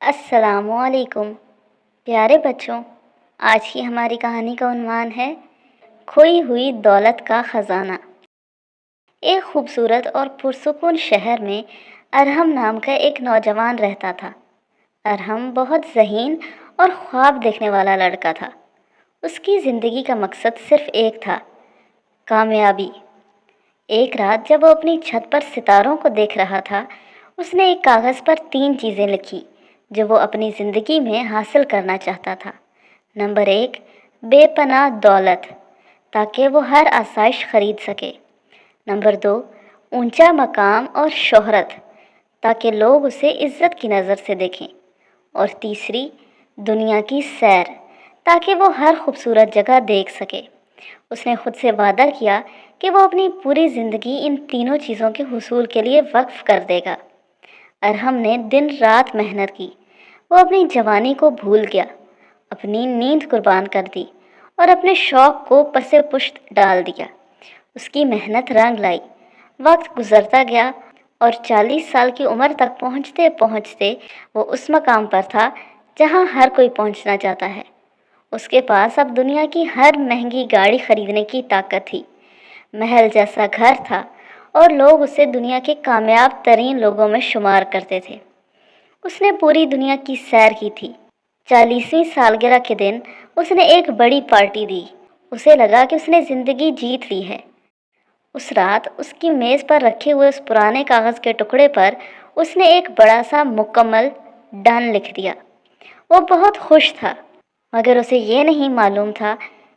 السلام علیکم پیارے بچوں، آج کی ہماری کہانی کا عنوان ہے کھوئی ہوئی دولت کا خزانہ۔ ایک خوبصورت اور پرسکون شہر میں ارحم نام کا ایک نوجوان رہتا تھا۔ ارحم بہت ذہین اور خواب دیکھنے والا لڑکا تھا۔ اس کی زندگی کا مقصد صرف ایک تھا، کامیابی۔ ایک رات جب وہ اپنی چھت پر ستاروں کو دیکھ رہا تھا، اس نے ایک کاغذ پر 3 چیزیں لکھی جو وہ اپنی زندگی میں حاصل کرنا چاہتا تھا۔ نمبر 1، بے پناہ دولت، تاکہ وہ ہر آسائش خرید سکے۔ نمبر 2، اونچا مقام اور شہرت، تاکہ لوگ اسے عزت کی نظر سے دیکھیں۔ اور تیسری، دنیا کی سیر، تاکہ وہ ہر خوبصورت جگہ دیکھ سکے۔ اس نے خود سے وعدہ کیا کہ وہ اپنی پوری زندگی ان تینوں چیزوں کے حصول کے لیے وقف کر دے گا۔ ارحم نے دن رات محنت کی۔ وہ اپنی جوانی کو بھول گیا، اپنی نیند قربان کر دی اور اپنے شوق کو پس پشت ڈال دیا۔ اس کی محنت رنگ لائی۔ وقت گزرتا گیا اور 40 سال کی عمر تک پہنچتے پہنچتے وہ اس مقام پر تھا جہاں ہر کوئی پہنچنا چاہتا ہے۔ اس کے پاس اب دنیا کی ہر مہنگی گاڑی خریدنے کی طاقت تھی، محل جیسا گھر تھا اور لوگ اسے دنیا کے کامیاب ترین لوگوں میں شمار کرتے تھے۔ اس نے پوری دنیا کی سیر کی تھی۔ 40ویں سالگرہ کے دن اس نے ایک بڑی پارٹی دی۔ اسے لگا کہ اس نے زندگی جیت لی ہے۔ اس رات اس کی میز پر رکھے ہوئے اس پرانے کاغذ کے ٹکڑے پر اس نے ایک بڑا سا مکمل ڈن لکھ دیا۔ وہ بہت خوش تھا، مگر اسے یہ نہیں معلوم تھا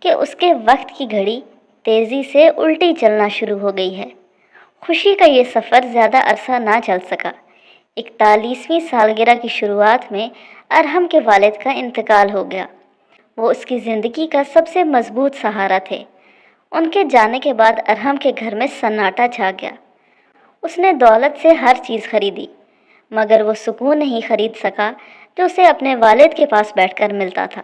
کہ اس کے وقت کی گھڑی تیزی سے الٹی چلنا شروع ہو گئی ہے۔ خوشی کا یہ سفر زیادہ عرصہ نہ چل سکا۔ 41ویں سالگرہ کی شروعات میں ارحم کے والد کا انتقال ہو گیا۔ وہ اس کی زندگی کا سب سے مضبوط سہارا تھے۔ ان کے جانے کے بعد ارحم کے گھر میں سناٹا چھا گیا۔ اس نے دولت سے ہر چیز خریدی، مگر وہ سکون نہیں خرید سکا جو اسے اپنے والد کے پاس بیٹھ کر ملتا تھا۔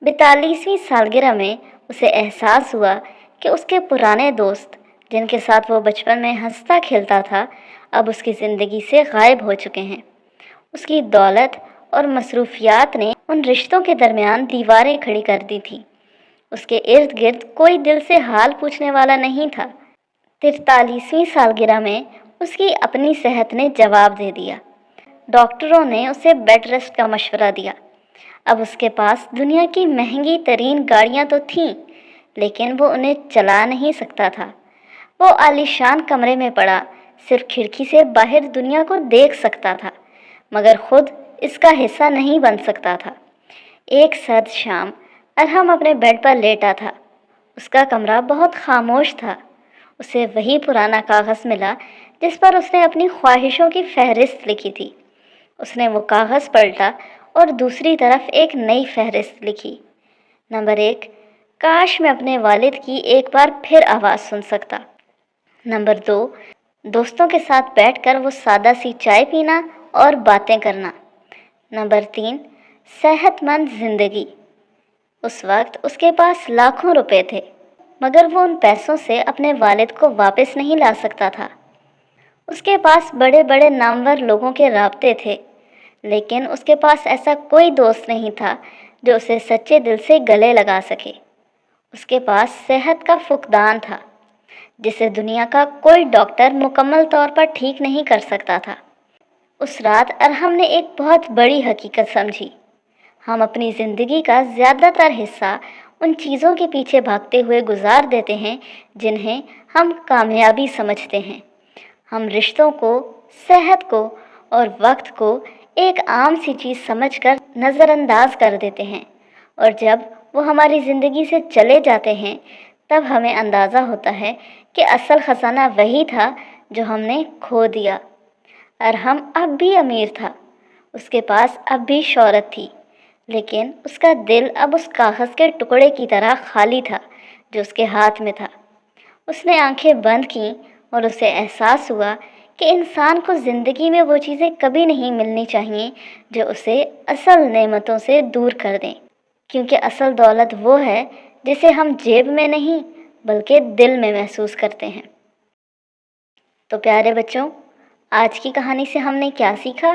42ویں سالگرہ میں اسے احساس ہوا کہ اس کے پرانے دوست، جن کے ساتھ وہ بچپن میں ہنستا کھیلتا تھا، اب اس کی زندگی سے غائب ہو چکے ہیں۔ اس کی دولت اور مصروفیات نے ان رشتوں کے درمیان دیواریں کھڑی کر دی تھیں۔ اس کے ارد گرد کوئی دل سے حال پوچھنے والا نہیں تھا۔ 43ویں سالگرہ میں اس کی اپنی صحت نے جواب دے دیا۔ ڈاکٹروں نے اسے بیڈ ریسٹ کا مشورہ دیا۔ اب اس کے پاس دنیا کی مہنگی ترین گاڑیاں تو تھیں، لیکن وہ انہیں چلا نہیں سکتا تھا۔ وہ عالیشان کمرے میں پڑا صرف کھڑکی سے باہر دنیا کو دیکھ سکتا تھا، مگر خود اس کا حصہ نہیں بن سکتا تھا۔ ایک سرد شام ارحم اپنے بیڈ پر لیٹا تھا۔ اس کا کمرہ بہت خاموش تھا۔ اسے وہی پرانا کاغذ ملا جس پر اس نے اپنی خواہشوں کی فہرست لکھی تھی۔ اس نے وہ کاغذ پلٹا اور دوسری طرف ایک نئی فہرست لکھی۔ نمبر 1، کاش میں اپنے والد کی ایک بار پھر آواز سن سکتا۔ نمبر 2، دوستوں کے ساتھ بیٹھ کر وہ سادہ سی چائے پینا اور باتیں کرنا۔ نمبر 3، صحت مند زندگی۔ اس وقت اس کے پاس لاکھوں روپے تھے، مگر وہ ان پیسوں سے اپنے والد کو واپس نہیں لا سکتا تھا۔ اس کے پاس بڑے بڑے نامور لوگوں کے رابطے تھے، لیکن اس کے پاس ایسا کوئی دوست نہیں تھا جو اسے سچے دل سے گلے لگا سکے۔ اس کے پاس صحت کا فقدان تھا، جسے دنیا کا کوئی ڈاکٹر مکمل طور پر ٹھیک نہیں کر سکتا تھا۔ اس رات ارحم نے ایک بہت بڑی حقیقت سمجھی۔ ہم اپنی زندگی کا زیادہ تر حصہ ان چیزوں کے پیچھے بھاگتے ہوئے گزار دیتے ہیں جنہیں ہم کامیابی سمجھتے ہیں۔ ہم رشتوں کو، صحت کو اور وقت کو ایک عام سی چیز سمجھ کر نظر انداز کر دیتے ہیں، اور جب وہ ہماری زندگی سے چلے جاتے ہیں تب ہمیں اندازہ ہوتا ہے کہ اصل خزانہ وہی تھا جو ہم نے کھو دیا۔ ارحم اب بھی امیر تھا، اس کے پاس اب بھی شہرت تھی، لیکن اس کا دل اب اس کاغذ کے ٹکڑے کی طرح خالی تھا جو اس کے ہاتھ میں تھا۔ اس نے آنکھیں بند کیں اور اسے احساس ہوا کہ انسان کو زندگی میں وہ چیزیں کبھی نہیں ملنی چاہیے جو اسے اصل نعمتوں سے دور کر دیں، کیونکہ اصل دولت وہ ہے جسے ہم جیب میں نہیں بلکہ دل میں محسوس کرتے ہیں۔ تو پیارے بچوں، آج کی کہانی سے ہم نے کیا سیکھا؟